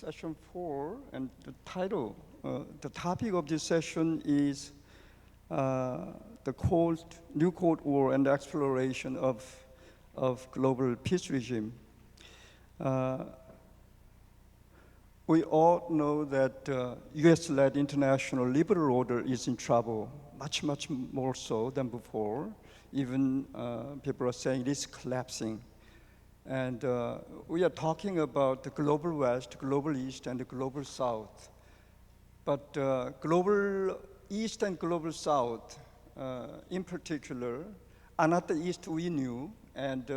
session 4, and the title, the topic of this session is the New Cold War and the exploration of global peace regime. We all know that US-led international liberal order is in trouble, much more so than before. Even people are saying it is collapsing. And we are talking about the global West, global East, and the global South. But global East and global South, in particular, are not the East we knew, and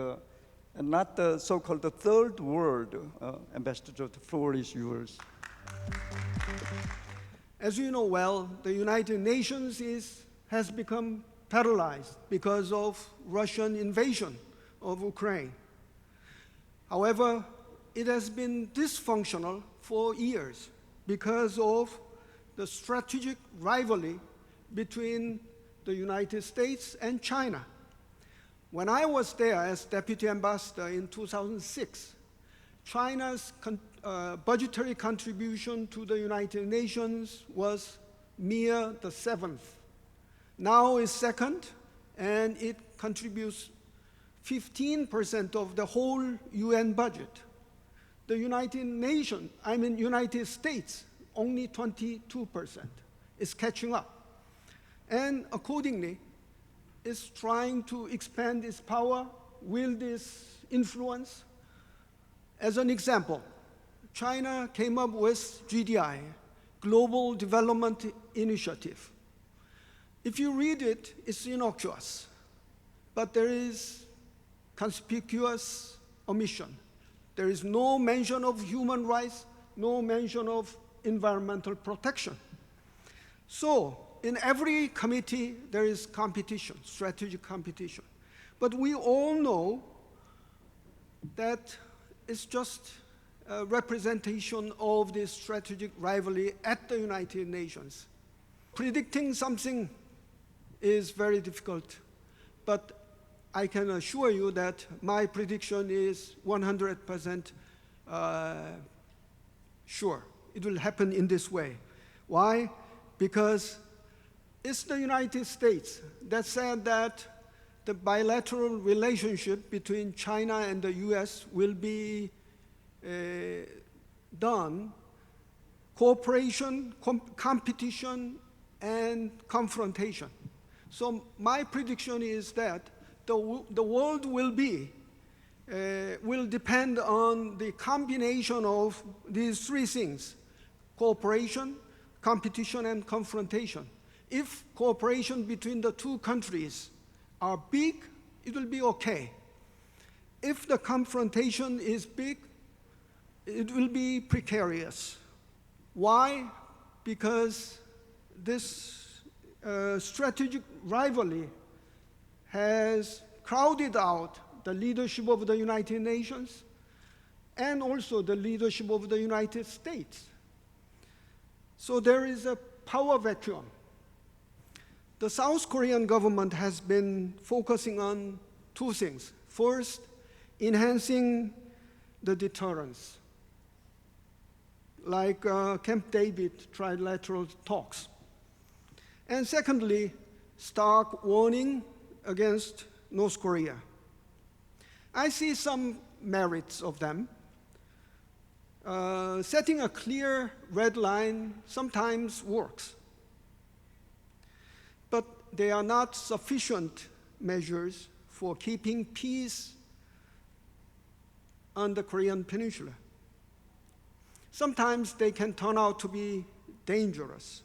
not the so-called the third world. Ambassador, the floor is yours. As you know well, the United Nations has become paralyzed because of Russian invasion of Ukraine. However, it has been dysfunctional for years because of the strategic rivalry between the United States and China. When I was there as Deputy Ambassador in 2006, China's budgetary contribution to the United Nations was mere the seventh. Now it's second, and it contributes 15% of the whole UN budget. The United States, only 22%, is catching up. And accordingly, is trying to expand its power, wield its influence. As an example, China came up with GDI, Global Development Initiative. If you read it, it's innocuous, but there is conspicuous omission. There is no mention of human rights, no mention of environmental protection. So, in every committee, there is competition, strategic competition. But we all know that it's just a representation of this strategic rivalry at the United Nations. Predicting something is very difficult, but I can assure you that my prediction is 100% sure. It will happen in this way. Why? Because it's the United States that said that the bilateral relationship between China and the US will be done cooperation, competition, and confrontation. So my prediction is that the world will depend on the combination of these three things: cooperation, competition, and confrontation. If cooperation between the two countries are big, it will be okay. If the confrontation is big, it will be precarious. Why? Because this strategic rivalry has crowded out the leadership of the United Nations and also the leadership of the United States. So there is a power vacuum. The South Korean government has been focusing on two things. First, enhancing the deterrence, like Camp David trilateral talks. And secondly, stark warning against North Korea. I see some merits of them. Setting a clear red line sometimes works, but they are not sufficient measures for keeping peace on the Korean Peninsula. Sometimes they can turn out to be dangerous.